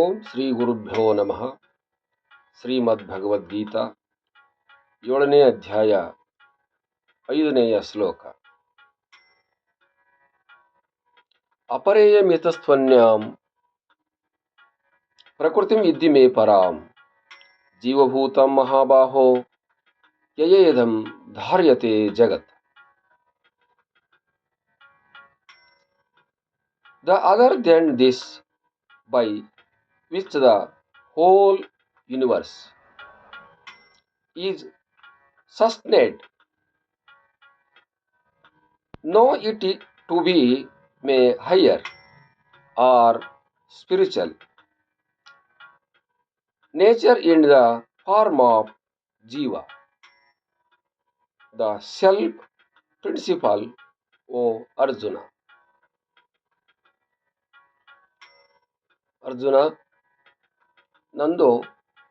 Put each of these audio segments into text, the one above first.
ಓಂ ಶ್ರೀ ಗುರುಭ್ಯೋ ನಮಃ. ಶ್ರೀಮದ್ ಭಗವದ್ಗೀತಾ 7ನೇ ಅಧ್ಯಾಯ 5ನೇಯ ಶ್ಲೋಕ. ಅಪರೇಯಮಿತಸ್ತ್ವನ್ಯಾಂ ಪ್ರಕೃತಿಂ ವಿದ್ಧಿ ಮೇ ಪರಾಂ ಜೀವಭೂತಂ ಮಹಾಬಾಹೋ ಯಯೇದಂ ಧಾರ್ಯತೆ ಜಗತ್. The other than this by which the whole universe is sustained, know it to be may higher or spiritual nature in the form of jiva, the self principle, O Arjuna. Arjuna, ನಂದು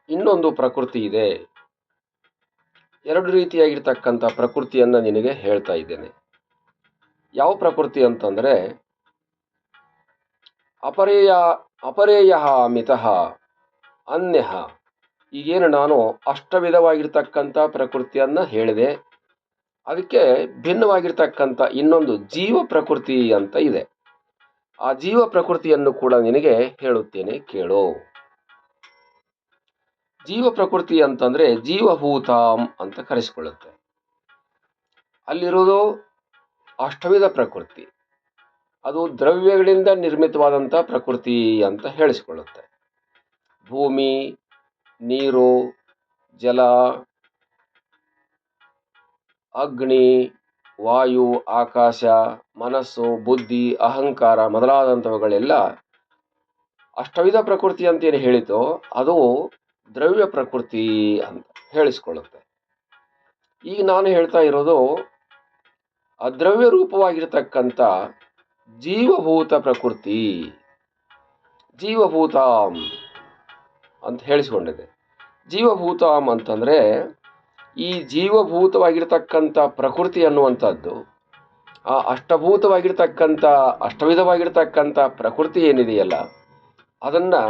ಇನ್ನೊಂದು ಪ್ರಕೃತಿ ಇದೆ. ಎರಡು ರೀತಿಯಾಗಿರ್ತಕ್ಕಂಥ ಪ್ರಕೃತಿಯನ್ನು ನಿನಗೆ ಹೇಳ್ತಾ ಇದ್ದೇನೆ. ಯಾವ ಪ್ರಕೃತಿ ಅಂತಂದರೆ, ಅಪರೇಯ ಮಿತಃ ಅನ್ಯ. ಈಗೇನು ನಾನು ಅಷ್ಟವಿಧವಾಗಿರ್ತಕ್ಕಂಥ ಪ್ರಕೃತಿಯನ್ನು ಹೇಳಿದೆ, ಅದಕ್ಕೆ ಭಿನ್ನವಾಗಿರ್ತಕ್ಕಂಥ ಇನ್ನೊಂದು ಜೀವ ಪ್ರಕೃತಿ ಅಂತ ಇದೆ. ಆ ಜೀವ ಪ್ರಕೃತಿಯನ್ನು ಕೂಡ ನಿನಗೆ ಹೇಳುತ್ತೇನೆ, ಕೇಳೋ. ಜೀವ ಪ್ರಕೃತಿ ಅಂತಂದ್ರೆ ಜೀವಭೂತಾಂ ಅಂತ ಕರೆಸಿಕೊಳ್ಳುತ್ತೆ. ಅಲ್ಲಿರೋದು ಅಷ್ಟವಿಧ ಪ್ರಕೃತಿ, ಅದು ದ್ರವ್ಯಗಳಿಂದ ನಿರ್ಮಿತವಾದಂಥ ಪ್ರಕೃತಿ ಅಂತ ಹೇಳಿಸಿಕೊಳ್ಳುತ್ತೆ. ಭೂಮಿ, ನೀರು, ಜಲ, ಅಗ್ನಿ, ವಾಯು, ಆಕಾಶ, ಮನಸ್ಸು, ಬುದ್ಧಿ, ಅಹಂಕಾರ ಮೊದಲಾದಂಥವುಗಳೆಲ್ಲ ಅಷ್ಟವಿಧ ಪ್ರಕೃತಿ ಅಂತೇನು ಹೇಳಿತೋ ಅದು ದ್ರವ್ಯ ಪ್ರಕೃತಿ ಅಂತ ಹೇಳಿಸ್ಕೊಳ್ಳುತ್ತೆ. ಈಗ ನಾನು ಹೇಳ್ತಾ ಇರೋದು ಅದ್ರವ್ಯ ರೂಪವಾಗಿರ್ತಕ್ಕಂಥ ಜೀವಭೂತ ಪ್ರಕೃತಿ, ಜೀವಭೂತಾಂ ಅಂತ ಹೇಳಿಸ್ಕೊಂಡಿದೆ. ಜೀವಭೂತಾಂ ಅಂತಂದ್ರೆ ಈ ಜೀವಭೂತವಾಗಿರ್ತಕ್ಕಂಥ ಪ್ರಕೃತಿ ಅನ್ನುವಂಥದ್ದು ಆ ಅಷ್ಟಭೂತವಾಗಿರ್ತಕ್ಕಂಥ ಅಷ್ಟವಿಧವಾಗಿರ್ತಕ್ಕಂಥ ಪ್ರಕೃತಿ ಏನಿದೆಯಲ್ಲ ಅದನ್ನು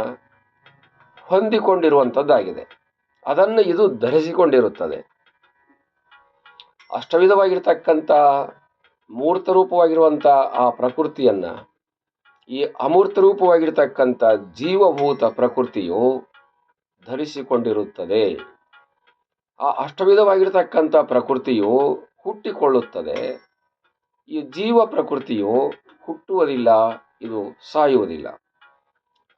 ಹೊಂದಿಕೊಂಡಿರುವಂಥದ್ದಾಗಿದೆ. ಅದನ್ನು ಇದು ಧರಿಸಿಕೊಂಡಿರುತ್ತದೆ. ಅಷ್ಟವಿಧವಾಗಿರ್ತಕ್ಕಂಥ ಮೂರ್ತ ರೂಪವಾಗಿರುವಂಥ ಆ ಪ್ರಕೃತಿಯನ್ನು ಈ ಅಮೂರ್ತ ರೂಪವಾಗಿರ್ತಕ್ಕಂಥ ಜೀವಭೂತ ಪ್ರಕೃತಿಯು ಧರಿಸಿಕೊಂಡಿರುತ್ತದೆ. ಆ ಅಷ್ಟವಿಧವಾಗಿರ್ತಕ್ಕಂಥ ಪ್ರಕೃತಿಯು ಹುಟ್ಟಿಕೊಳ್ಳುತ್ತದೆ. ಈ ಜೀವ ಪ್ರಕೃತಿಯು ಹುಟ್ಟುವುದಿಲ್ಲ, ಇದು ಸಾಯುವುದಿಲ್ಲ.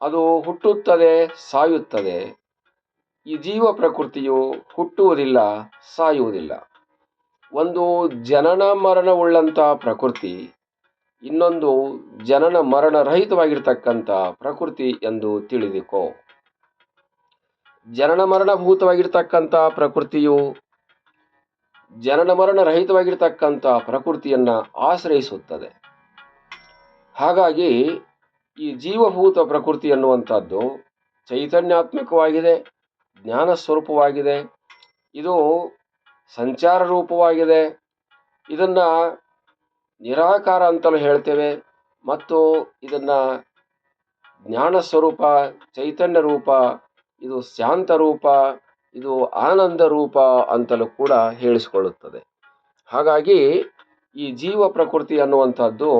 ಅದು ಹುಟ್ಟುತ್ತದೆ, ಸಾಯುತ್ತದೆ. ಈ ಜೀವ ಪ್ರಕೃತಿಯು ಹುಟ್ಟುವುದಿಲ್ಲ, ಸಾಯುವುದಿಲ್ಲ. ಒಂದು ಜನನ ಮರಣವುಳ್ಳಂಥ ಪ್ರಕೃತಿ, ಇನ್ನೊಂದು ಜನನ ಮರಣ ರಹಿತವಾಗಿರ್ತಕ್ಕಂಥ ಪ್ರಕೃತಿ ಎಂದು ತಿಳಿದುಕೋ. ಜನನ ಮರಣಭೂತವಾಗಿರ್ತಕ್ಕಂಥ ಪ್ರಕೃತಿಯು ಜನನ ಮರಣ ರಹಿತವಾಗಿರ್ತಕ್ಕಂಥ ಪ್ರಕೃತಿಯನ್ನು ಆಶ್ರಯಿಸುತ್ತದೆ. ಹಾಗಾಗಿ ಈ ಜೀವಭೂತ ಪ್ರಕೃತಿ ಅನ್ನುವಂಥದ್ದು ಚೈತನ್ಯಾತ್ಮಕವಾಗಿದೆ, ಜ್ಞಾನ ಸ್ವರೂಪವಾಗಿದೆ. ಇದು ಸಂಚಾರ ರೂಪವಾಗಿದೆ. ಇದನ್ನು ನಿರಾಕಾರ ಅಂತಲೂ ಹೇಳ್ತೇವೆ, ಮತ್ತು ಇದನ್ನು ಜ್ಞಾನ ಸ್ವರೂಪ, ಚೈತನ್ಯ ರೂಪ, ಇದು ಶಾಂತ ರೂಪ, ಇದು ಆನಂದ ರೂಪ ಅಂತಲೂ ಕೂಡ ಹೇಳಿಸಿಕೊಳ್ಳುತ್ತದೆ. ಹಾಗಾಗಿ ಈ ಜೀವ ಪ್ರಕೃತಿ ಅನ್ನುವಂಥದ್ದು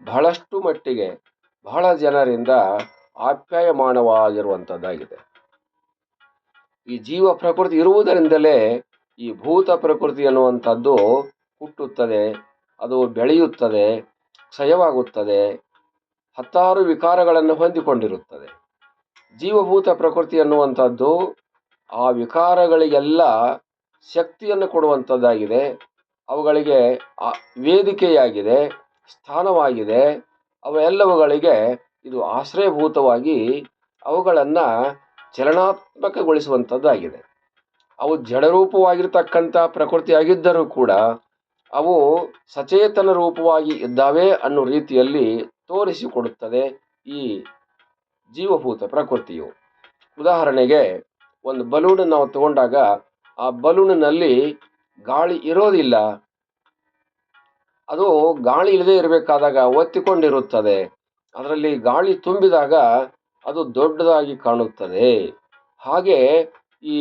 ಬಹಳಷ್ಟು ಮಟ್ಟಿಗೆ ಬಹಳ ಜನರಿಂದ ಆಪ್ಯಾಯಮಾನವಾಗಿರುವಂಥದ್ದಾಗಿದೆ. ಈ ಜೀವ ಪ್ರಕೃತಿ ಇರುವುದರಿಂದಲೇ ಈ ಭೂತ ಪ್ರಕೃತಿ ಅನ್ನುವಂಥದ್ದು ಹುಟ್ಟುತ್ತದೆ, ಅದು ಬೆಳೆಯುತ್ತದೆ, ಕ್ಷಯವಾಗುತ್ತದೆ, ಹತ್ತಾರು ವಿಕಾರಗಳನ್ನು ಹೊಂದಿಕೊಂಡಿರುತ್ತದೆ. ಜೀವಭೂತ ಪ್ರಕೃತಿ ಅನ್ನುವಂಥದ್ದು ಆ ವಿಕಾರಗಳಿಗೆಲ್ಲ ಶಕ್ತಿಯನ್ನು ಕೊಡುವಂಥದ್ದಾಗಿದೆ. ಅವುಗಳಿಗೆ ವೇದಿಕೆಯಾಗಿದೆ, ಸ್ಥಾನವಾಗಿದೆ. ಅವೆಲ್ಲವುಗಳಿಗೆ ಇದು ಆಶ್ರಯಭೂತವಾಗಿ ಅವುಗಳನ್ನು ಚಲನಾತ್ಮಕಗೊಳಿಸುವಂಥದ್ದಾಗಿದೆ. ಅವು ಜಡರೂಪವಾಗಿರ್ತಕ್ಕಂಥ ಪ್ರಕೃತಿಯಾಗಿದ್ದರೂ ಕೂಡ ಅವು ಸಚೇತನ ರೂಪವಾಗಿ ಇದ್ದಾವೆ ಅನ್ನೋ ರೀತಿಯಲ್ಲಿ ತೋರಿಸಿಕೊಡುತ್ತದೆ ಈ ಜೀವಭೂತ ಪ್ರಕೃತಿಯು. ಉದಾಹರಣೆಗೆ ಒಂದು ಬಲೂನ್ ನಾವು ತಗೊಂಡಾಗ ಆ ಬಲೂನಿನಲ್ಲಿ ಗಾಳಿ ಇರೋದಿಲ್ಲ, ಅದು ಗಾಳಿ ಇಲ್ಲದೆ ಇರಬೇಕಾದಾಗ ಒತ್ತಿಕೊಂಡಿರುತ್ತದೆ. ಅದರಲ್ಲಿ ಗಾಳಿ ತುಂಬಿದಾಗ ಅದು ದೊಡ್ಡದಾಗಿ ಕಾಣುತ್ತದೆ. ಹಾಗೆ ಈ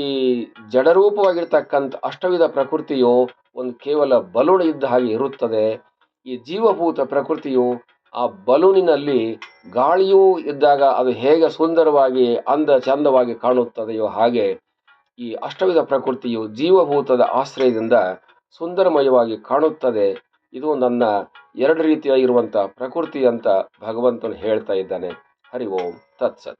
ಜಡರೂಪವಾಗಿರ್ತಕ್ಕಂಥ ಅಷ್ಟವಿಧ ಪ್ರಕೃತಿಯು ಒಂದು ಕೇವಲ ಬಲೂನ್ ಇದ್ದ ಹಾಗೆ ಇರುತ್ತದೆ. ಈ ಜೀವಭೂತ ಪ್ರಕೃತಿಯು ಆ ಬಲೂನಿನಲ್ಲಿ ಗಾಳಿಯೂ ಇದ್ದಾಗ ಅದು ಹೇಗೆ ಸುಂದರವಾಗಿ ಚಂದವಾಗಿ ಕಾಣುತ್ತದೆಯೋ ಹಾಗೆ ಈ ಅಷ್ಟವಿಧ ಪ್ರಕೃತಿಯು ಜೀವಭೂತದ ಆಶ್ರಯದಿಂದ ಸುಂದರಮಯವಾಗಿ ಕಾಣುತ್ತದೆ. ಇದು ನನ್ನ ಎರಡು ರೀತಿಯಾಗಿರುವಂಥ ಪ್ರಕೃತಿ ಅಂತ ಭಗವಂತನು ಹೇಳ್ತಾ ಇದ್ದಾನೆ. ಹರಿ ಓಂ ತತ್ಸತ್.